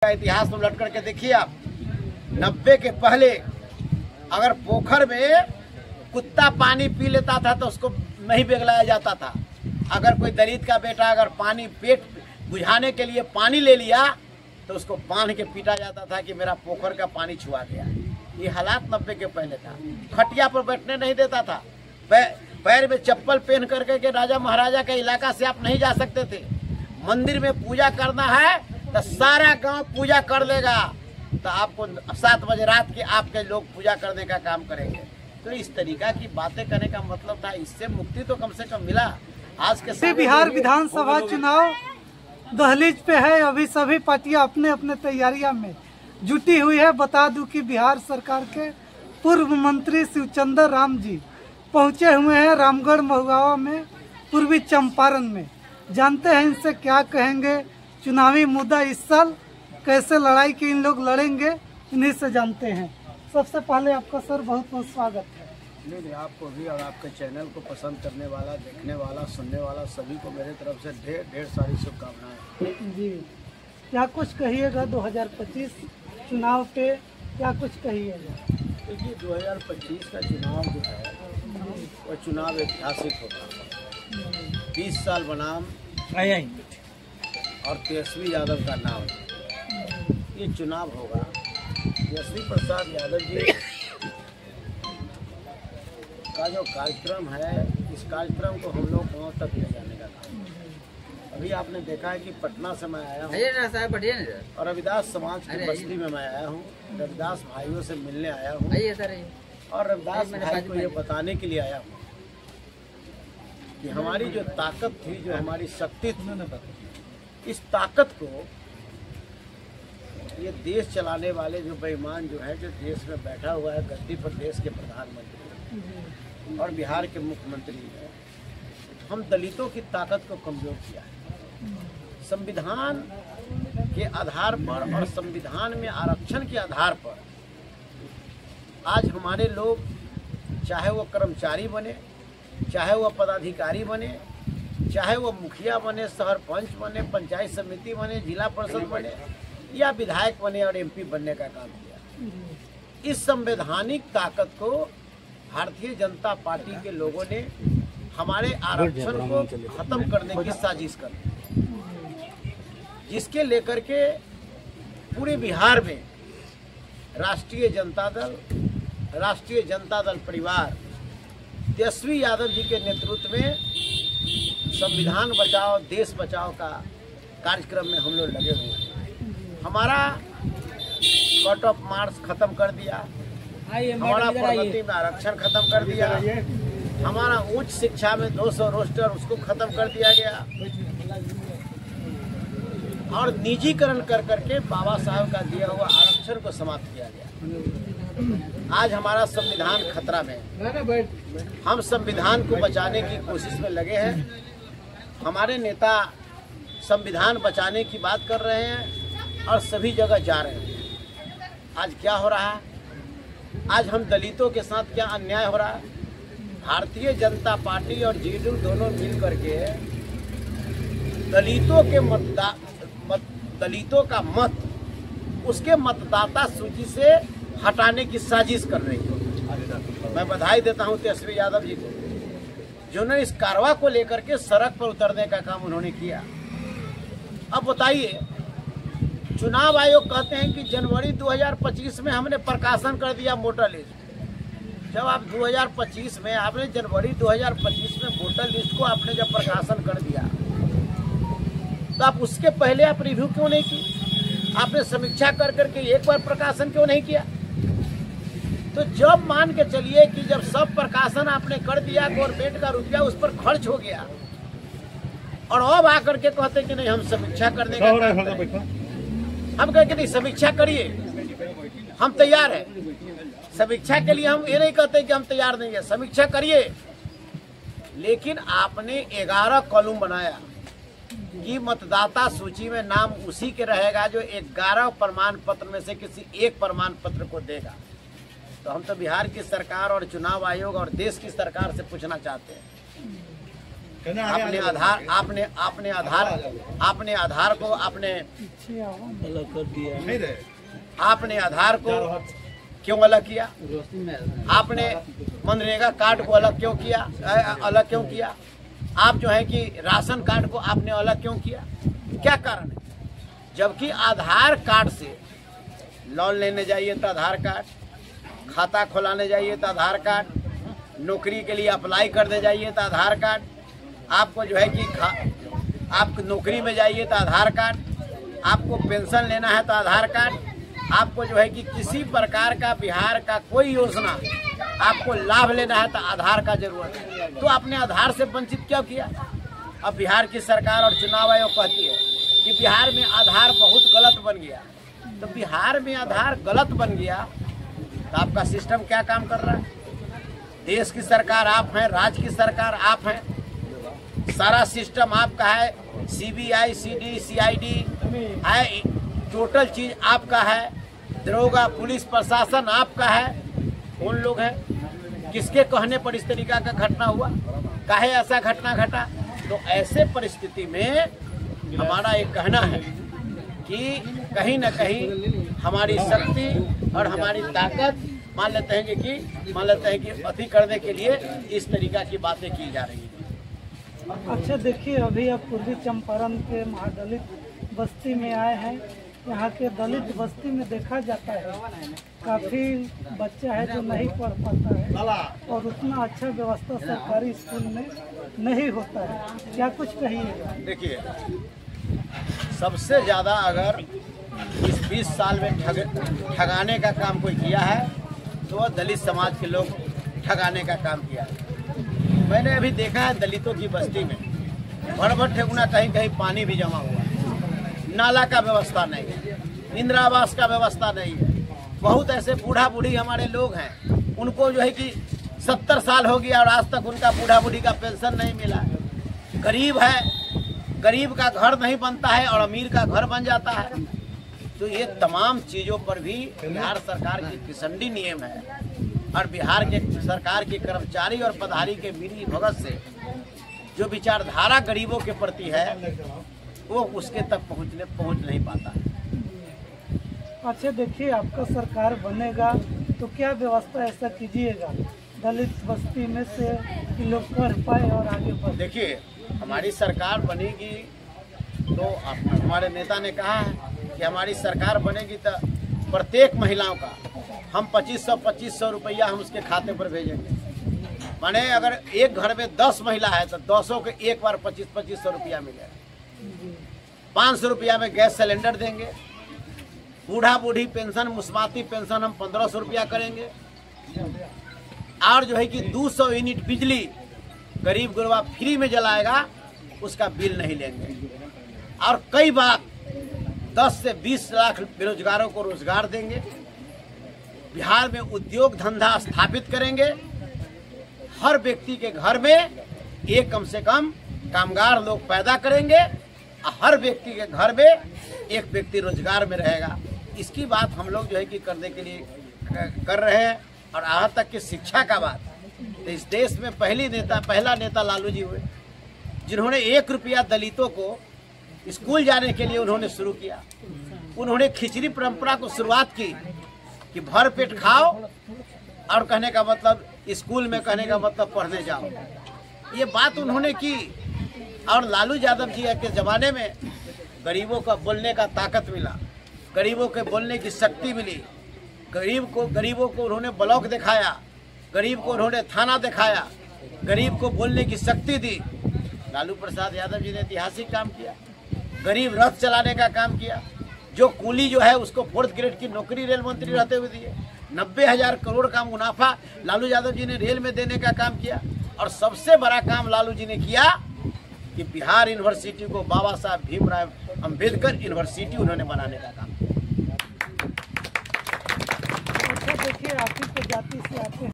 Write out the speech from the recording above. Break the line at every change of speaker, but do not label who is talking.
इतिहास में उलट करके देखिए आप, 90 के पहले अगर पोखर में कुत्ता पानी पी लेता था तो उसको नहीं बेगलाया जाता था। अगर कोई दलित का बेटा अगर पानी पेट बुझाने के लिए पानी ले लिया तो उसको बांध के पीटा जाता था कि मेरा पोखर का पानी छुआ गया। ये हालात 90 के पहले था। खटिया पर बैठने नहीं देता था, पैर में चप्पल पहन करके के राजा महाराजा के इलाका से आप नहीं जा सकते थे। मंदिर में पूजा करना है तो सारा गांव पूजा कर लेगा, तो आपको 7 बजे रात के आपके लोग पूजा करने का काम करेंगे। तो इस तरीका की बातें करने का मतलब था, इससे मुक्ति तो कम से कम मिला। आज के
बिहार विधानसभा चुनाव दहलीज पे है, अभी सभी पार्टियां अपने अपने तैयारियां में जुटी हुई है। बता दूं कि बिहार सरकार के पूर्व मंत्री शिवचंद्र राम जी पहुंचे हुए हैं रामगढ़ महुआ में, पूर्वी चंपारण में। जानते हैं इनसे क्या कहेंगे, चुनावी मुद्दा इस साल कैसे लड़ाई की इन लोग लड़ेंगे, इन्हीं से जानते हैं। सबसे पहले आपका सर बहुत बहुत स्वागत है।
नहीं, आपको भी और आपके चैनल को पसंद करने वाला, देखने वाला, सुनने वाला सभी को मेरे तरफ से ढेर सारी शुभकामनाएं। जी,
क्या कुछ कहिएगा 2025 चुनाव पे, क्या कुछ कहिएगा?
देखिए 2025 का चुनाव जो है वो चुनाव ऐतिहासिक होगा। 20 साल बनाम और तेजस्वी यादव का नाम, ये चुनाव होगा। तेजस्वी प्रसाद यादव जी का जो कार्यक्रम है, इस कार्यक्रम को हम लोग गाँव तक ले जाने का काम। अभी आपने देखा है कि पटना से मैं आया हूँ और रविदास समाज की बस्ती में मैं आया हूँ, रविदास भाइयों से मिलने आया हूँ और रविदास भाई को ये बताने के लिए आया हूँ कि हमारी जो ताकत थी, जो हमारी शक्ति थी, इस ताकत को ये देश चलाने वाले जो बेईमान जो है, जो देश में बैठा हुआ है गद्दी पर, देश के प्रधानमंत्री और बिहार के मुख्यमंत्री है, हम दलितों की ताकत को कमजोर किया है। संविधान के आधार पर और संविधान में आरक्षण के आधार पर आज हमारे लोग, चाहे वो कर्मचारी बने, चाहे वो पदाधिकारी बने, चाहे वो मुखिया बने, सरपंच बने, पंचायत समिति बने, जिला परिषद बने या विधायक बने और एमपी बनने का काम किया। इस संवैधानिक ताकत को भारतीय जनता पार्टी के लोगों ने हमारे आरक्षण को खत्म करने की साजिश कर, जिसके लेकर के पूरे बिहार में राष्ट्रीय जनता दल परिवार तेजस्वी यादव जी के नेतृत्व में संविधान बचाओ देश बचाओ का कार्यक्रम में हम लोग लगे हुए हैं। हमारा कट ऑफ मार्क्स खत्म कर दिया, हमारा प्रगति में आरक्षण खत्म कर दिया, हमारा उच्च शिक्षा में 200 रोस्टर उसको खत्म कर दिया गया और निजीकरण कर करके बाबा साहब का दिया हुआ आरक्षण को समाप्त किया गया। आज हमारा संविधान खतरा में है। हम संविधान को बचाने की कोशिश में लगे हैं। हमारे नेता संविधान बचाने की बात कर रहे हैं और सभी जगह जा रहे हैं। आज क्या हो रहा है, आज हम दलितों के साथ क्या अन्याय हो रहा है। भारतीय जनता पार्टी और जेडीयू दोनों मिल करके दलितों का मत उसके मतदाता सूची से हटाने की साजिश कर रही है। मैं बधाई देता हूं तेजस्वी यादव जी को, जिन्होंने इस कारवा को लेकर के सड़क पर उतरने का काम उन्होंने किया। अब बताइए, चुनाव आयोग कहते हैं कि जनवरी 2025 में हमने प्रकाशन कर दिया वोटर लिस्ट। जब आप 2025 में आपने जनवरी 2025 में वोटर लिस्ट को आपने जब प्रकाशन कर दिया तो आप उसके पहले आप रिव्यू क्यों नहीं की? आपने समीक्षा कर करके एक बार प्रकाशन क्यों नहीं किया? तो जब मान के चलिए कि जब सब प्रकाशन आपने कर दिया, गवर्नमेंट का रुपया उस पर खर्च हो गया और अब आकर के कहते कि नहीं हम समीक्षा करने का काम करें। हम कहें कि नहीं समीक्षा करिए, हम तैयार हैं समीक्षा के लिए। हम ये नहीं कहते कि हम तैयार नहीं है, समीक्षा करिए। लेकिन आपने 11 कॉलम बनाया कि मतदाता सूची में नाम उसी के रहेगा जो 11 प्रमाण पत्र में से किसी एक प्रमाण पत्र को देगा। तो हम तो बिहार की सरकार और चुनाव आयोग और देश की सरकार से पूछना चाहते हैं आपने आधार को आपने आधार को क्यों अलग किया? आपने मनरेगा कार्ड को अलग क्यों किया? आप जो है कि राशन कार्ड को आपने अलग क्यों किया? क्या कारण है? जबकि आधार कार्ड से लोन लेने जाइए तो आधार कार्ड, खाता खुलाने जाइए तो आधार कार्ड, नौकरी के लिए अप्लाई करने जाइए तो आधार कार्ड, आपको जो है कि आप नौकरी में जाइए तो आधार कार्ड, आपको पेंशन लेना है तो आधार कार्ड, आपको जो है कि किसी प्रकार का बिहार का कोई योजना आपको लाभ लेना है तो आधार का जरूरत है। तो आपने आधार से वंचित क्यों किया? अब बिहार की सरकार और चुनाव आयोग कहती है कि बिहार में आधार बहुत गलत बन गया। तो बिहार में आधार गलत बन गया तो आपका सिस्टम क्या काम कर रहा है? देश की सरकार आप हैं, राज्य की सरकार आप हैं, सारा सिस्टम आपका है, CBI, CD, CID है, टोटल चीज आपका है, दरोगा पुलिस प्रशासन आपका है। कौन लोग हैं? किसके कहने पर इस तरीका का घटना हुआ? काहे ऐसा घटना घटा? तो ऐसे परिस्थिति में हमारा एक कहना है कि कहीं न कहीं हमारी शक्ति और हमारी ताकत मान लेते हैं कि अति करने के लिए इस तरीका की बातें की जा रही हैं।
अच्छा देखिए, अभी आप पूर्वी चंपारण के महादलित बस्ती में आए हैं। यहाँ के दलित बस्ती में देखा जाता है काफ़ी बच्चा है जो नहीं पढ़ पाता है और उतना अच्छा व्यवस्था सरकारी स्कूल में नहीं होता है। क्या कुछ कहिएगा?
देखिए, सबसे ज़्यादा अगर इस 20 साल में ठगाने का काम कोई किया है तो वह दलित समाज के लोग ठगाने का काम किया है। मैंने अभी देखा है दलितों की बस्ती में भर ठेकुना कहीं कहीं पानी भी जमा हुआ है, नाला का व्यवस्था नहीं है, इंदिरा आवास का व्यवस्था नहीं है। बहुत ऐसे बूढ़ा बूढ़ी हमारे लोग हैं, उनको जो है कि 70 साल हो गया और आज तक उनका बूढ़ा बूढ़ी का पेंशन नहीं मिला। गरीब है, गरीब का घर नहीं बनता है और अमीर का घर बन जाता है। तो ये तमाम चीज़ों पर भी बिहार सरकार की फिसंडी नियम है और बिहार के सरकार के कर्मचारी और पदाधिकारी के मिली भगत से जो विचारधारा गरीबों के प्रति है वो उसके तक पहुंच नहीं पाता है।
अच्छा देखिए, आपका सरकार बनेगा तो क्या व्यवस्था ऐसा कीजिएगा दलित बस्ती में से कि लोग पढ़ पाए और आगे बढ़े? देखिए, हमारी सरकार बनेगी तो हमारे नेता ने कहा है कि हमारी सरकार बनेगी तो प्रत्येक महिलाओं का हम 2500 रुपया हम उसके खाते पर भेजेंगे। माने अगर एक घर में 10 महिला है तो 200 के एक बार 2500 रुपया मिलेगा। 500 रुपया में गैस सिलेंडर देंगे। बूढ़ा बूढ़ी पेंशन, मुस्माती पेंशन हम 1500 रुपया करेंगे। और जो है कि 200 यूनिट बिजली गरीब गुरबा फ्री में जलाएगा, उसका बिल नहीं लेंगे। और कई बार 10 से 20 लाख बेरोजगारों को रोजगार देंगे। बिहार में उद्योग धंधा स्थापित करेंगे। हर व्यक्ति के घर में एक कम से कम कामगार लोग पैदा करेंगे। हर व्यक्ति के घर में एक व्यक्ति रोजगार में रहेगा। इसकी बात हम लोग जो है कि करने के लिए कर रहे हैं। और यहाँ तक कि शिक्षा का बात, तो इस देश में पहला नेता लालू जी हुए जिन्होंने 1 रुपया दलितों को स्कूल जाने के लिए उन्होंने शुरू किया। उन्होंने खिचड़ी परंपरा को शुरुआत की कि भर पेट खाओ और कहने का मतलब स्कूल में, कहने का मतलब पढ़ने जाओ। ये बात उन्होंने की। और लालू यादव जी के ज़माने में गरीबों का बोलने का ताकत मिला, गरीबों के बोलने की शक्ति मिली। गरीबों को उन्होंने ब्लॉक दिखाया, गरीब को उन्होंने थाना दिखाया, गरीब को बोलने की शक्ति दी। लालू प्रसाद यादव जी ने ऐतिहासिक काम किया। गरीब रथ चलाने का काम किया। जो कूली जो है उसको 4th ग्रेड की नौकरी रेल मंत्री रहते हुए दिए। 90,000 करोड़ का मुनाफा लालू यादव जी ने रेल में देने का काम किया। और सबसे बड़ा काम लालू जी ने किया कि बिहार यूनिवर्सिटी को बाबा साहब भीमराव अंबेडकर यूनिवर्सिटी उन्होंने बनाने का काम किया। अच्छा देखिए, आप ही को जाति से आते हैं।